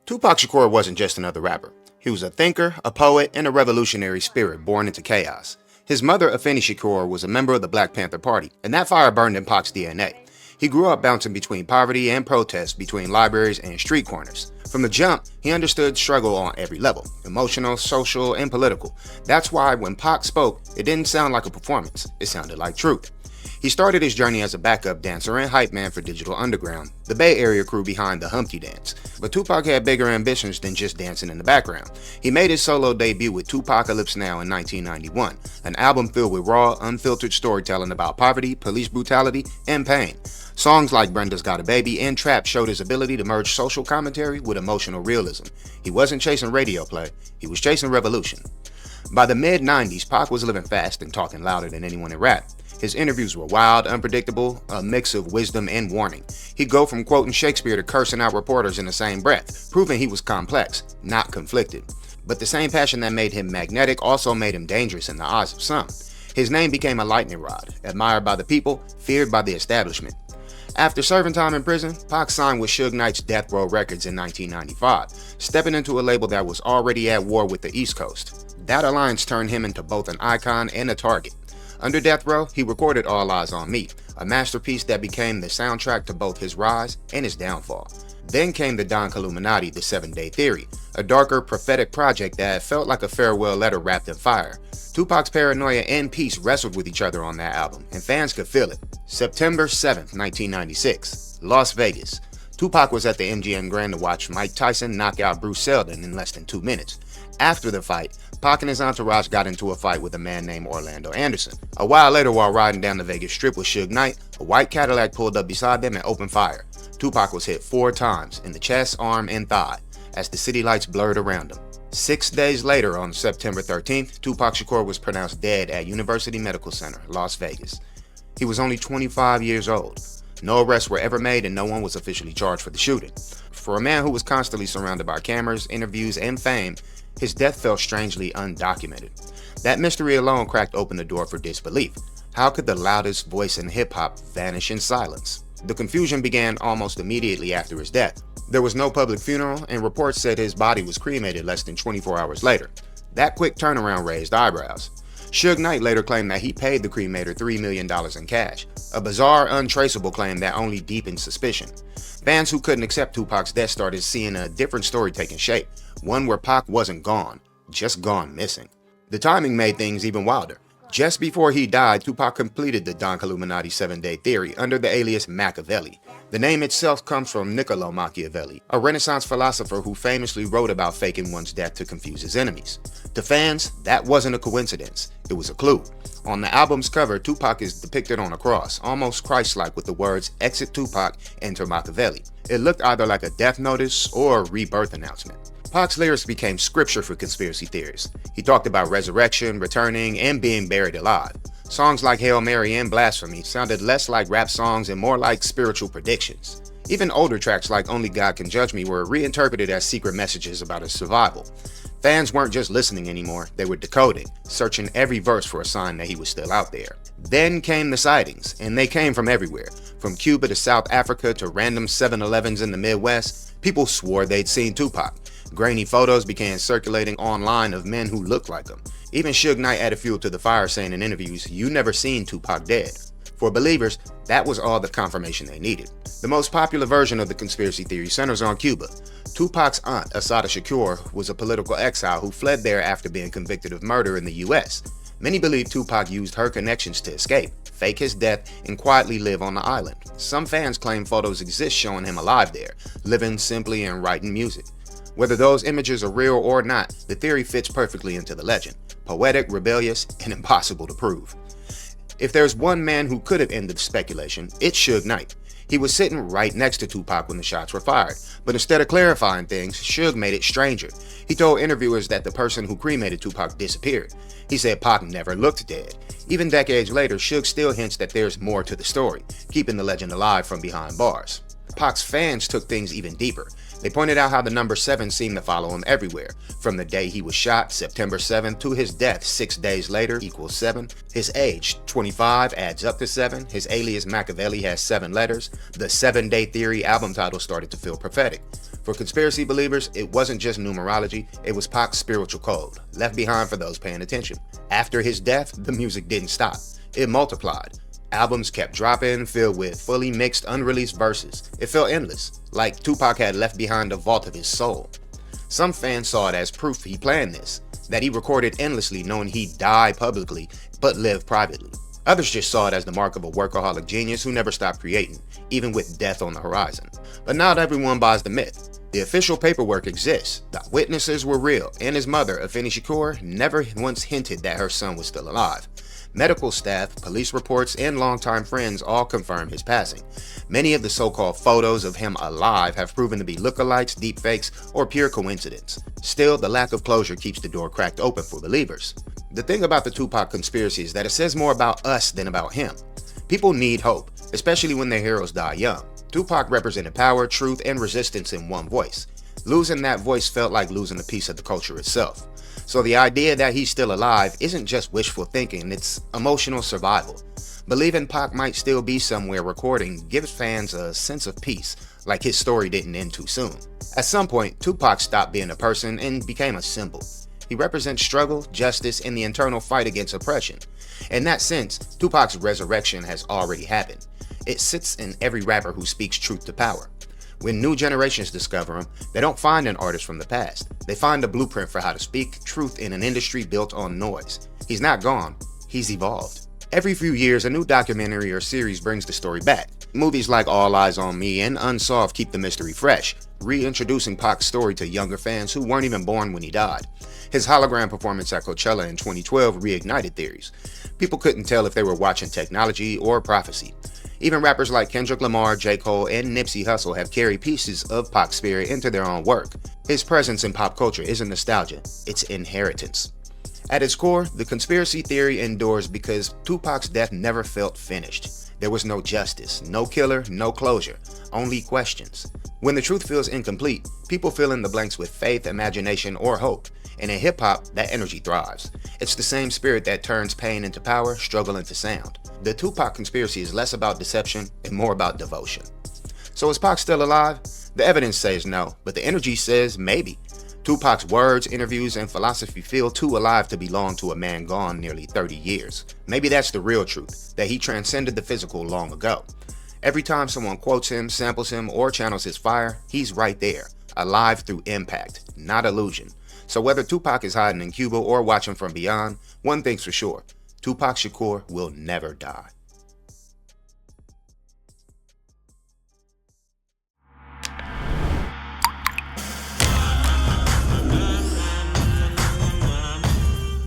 Tupac Shakur wasn't just another rapper. He was a thinker, a poet, and a revolutionary spirit born into chaos. His mother, Afeni Shakur, was a member of the Black Panther Party, and that fire burned in Pac's DNA. He grew up bouncing between poverty and protest, between libraries and street corners. From the jump, he understood struggle on every level, emotional, social, and political. That's why when Pac spoke, it didn't sound like a performance, it sounded like truth. He started his journey as a backup dancer and hype man for Digital Underground, the Bay Area crew behind the Humpty Dance. But Tupac had bigger ambitions than just dancing in the background. He made his solo debut with Tupacalypse Now in 1991, an album filled with raw, unfiltered storytelling about poverty, police brutality, and pain. Songs like Brenda's Got a Baby and Trap showed his ability to merge social commentary with emotional realism. He wasn't chasing radio play, he was chasing revolution. By the mid-90s, Pac was living fast and talking louder than anyone in rap. His interviews were wild, unpredictable, a mix of wisdom and warning. He'd go from quoting Shakespeare to cursing out reporters in the same breath, proving he was complex, not conflicted. But the same passion that made him magnetic also made him dangerous in the eyes of some. His name became a lightning rod, admired by the people, feared by the establishment. After serving time in prison, Pac signed with Suge Knight's Death Row Records in 1995, stepping into a label that was already at war with the East Coast. That alliance turned him into both an icon and a target. Under Death Row, he recorded All Eyes on Me, a masterpiece that became the soundtrack to both his rise and his downfall. Then came the Don Illuminati, The 7-Day Theory, a darker, prophetic project that felt like a farewell letter wrapped in fire. Tupac's paranoia and peace wrestled with each other on that album, and fans could feel it. September 7th, 1996, Las Vegas. Tupac was at the MGM Grand to watch Mike Tyson knock out Bruce Seldon in less than 2 minutes. After the fight, Pac and his entourage got into a fight with a man named Orlando Anderson. A while later, while riding down the Vegas Strip with Suge Knight, a white Cadillac pulled up beside them and opened fire. Tupac was hit 4 times in the chest, arm, and thigh as the city lights blurred around him. 6 days later, on September 13th, Tupac Shakur was pronounced dead at University Medical Center, Las Vegas. He was only 25 years old. No arrests were ever made and no one was officially charged for the shooting. For a man who was constantly surrounded by cameras, interviews, and fame, his death felt strangely undocumented. That mystery alone cracked open the door for disbelief. How could the loudest voice in hip-hop vanish in silence? The confusion began almost immediately after his death. There was no public funeral, and reports said his body was cremated less than 24 hours later. That quick turnaround raised eyebrows. Suge Knight later claimed that he paid the cremator $3 million in cash, a bizarre, untraceable claim that only deepened suspicion. Fans who couldn't accept Tupac's death started seeing a different story taking shape, one where Pac wasn't gone, just gone missing. The timing made things even wilder. Just before he died, Tupac completed the Don Illuminati 7-Day Theory under the alias Machiavelli. The name itself comes from Niccolo Machiavelli, a Renaissance philosopher who famously wrote about faking one's death to confuse his enemies. To fans, that wasn't a coincidence, it was a clue. On the album's cover, Tupac is depicted on a cross, almost Christ-like, with the words, "Exit Tupac, enter Machiavelli." It looked either like a death notice or a rebirth announcement. Pac's lyrics became scripture for conspiracy theorists. He talked about resurrection, returning, and being buried alive. Songs like Hail Mary and Blasphemy sounded less like rap songs and more like spiritual predictions. Even older tracks like Only God Can Judge Me were reinterpreted as secret messages about his survival. Fans weren't just listening anymore, they were decoding, searching every verse for a sign that he was still out there. Then came the sightings, and they came from everywhere. From Cuba to South Africa to random 7-Elevens in the Midwest, people swore they'd seen Tupac. Grainy photos began circulating online of men who looked like him. Even Suge Knight added fuel to the fire, saying in interviews, "You never seen Tupac dead." For believers, that was all the confirmation they needed. The most popular version of the conspiracy theory centers on Cuba. Tupac's aunt, Assata Shakur, was a political exile who fled there after being convicted of murder in the US. Many believe Tupac used her connections to escape, fake his death, and quietly live on the island. Some fans claim photos exist showing him alive there, living simply and writing music. Whether those images are real or not, the theory fits perfectly into the legend. Poetic, rebellious, and impossible to prove. If there's one man who could have ended the speculation, it's Suge Knight. He was sitting right next to Tupac when the shots were fired, but instead of clarifying things, Suge made it stranger. He told interviewers that the person who cremated Tupac disappeared. He said Pac never looked dead. Even decades later, Suge still hints that there's more to the story, keeping the legend alive from behind bars. Pac's fans took things even deeper. They pointed out how the number 7 seemed to follow him everywhere. From the day he was shot, September 7th, to his death 6 days later equals 7. His age, 25, adds up to 7. His alias Machiavelli has 7 letters. The 7-Day Theory album title started to feel prophetic. For conspiracy believers, it wasn't just numerology, it was Pac's spiritual code, left behind for those paying attention. After his death, the music didn't stop. It multiplied. Albums kept dropping, filled with fully mixed, unreleased verses. It felt endless, like Tupac had left behind the vault of his soul. Some fans saw it as proof he planned this, that he recorded endlessly knowing he'd die publicly, but live privately. Others just saw it as the mark of a workaholic genius who never stopped creating, even with death on the horizon. But not everyone buys the myth. The official paperwork exists, the witnesses were real, and his mother, Afeni Shakur, never once hinted that her son was still alive. Medical staff, police reports, and longtime friends all confirm his passing. Many of the so-called photos of him alive have proven to be lookalikes, deepfakes, or pure coincidence. Still, the lack of closure keeps the door cracked open for believers. The thing about the Tupac conspiracy is that it says more about us than about him. People need hope, especially when their heroes die young. Tupac represented power, truth, and resistance in one voice. Losing that voice felt like losing a piece of the culture itself. So the idea that he's still alive isn't just wishful thinking, it's emotional survival. Believing Pac might still be somewhere recording gives fans a sense of peace, like his story didn't end too soon. At some point, Tupac stopped being a person and became a symbol. He represents struggle, justice, and the internal fight against oppression. In that sense, Tupac's resurrection has already happened. It sits in every rapper who speaks truth to power. When new generations discover him, they don't find an artist from the past. They find a blueprint for how to speak truth in an industry built on noise. He's not gone, he's evolved. Every few years, a new documentary or series brings the story back. Movies like All Eyes on Me and Unsolved keep the mystery fresh, reintroducing Pac's story to younger fans who weren't even born when he died. His hologram performance at Coachella in 2012 reignited theories. People couldn't tell if they were watching technology or prophecy. Even rappers like Kendrick Lamar, J. Cole, and Nipsey Hussle have carried pieces of Pac's spirit into their own work. His presence in pop culture isn't nostalgia, it's inheritance. At its core, the conspiracy theory endures because Tupac's death never felt finished. There was no justice, no killer, no closure, only questions. When the truth feels incomplete, people fill in the blanks with faith, imagination, or hope. And in hip-hop, that energy thrives. It's the same spirit that turns pain into power, struggle into sound. The Tupac conspiracy is less about deception and more about devotion. So is Pac still alive? The evidence says no, but the energy says maybe. Tupac's words, interviews, and philosophy feel too alive to belong to a man gone nearly 30 years. Maybe that's the real truth, that he transcended the physical long ago. Every time someone quotes him, samples him, or channels his fire, he's right there, alive through impact, not illusion. So whether Tupac is hiding in Cuba or watching from beyond, one thing's for sure, Tupac Shakur will never die.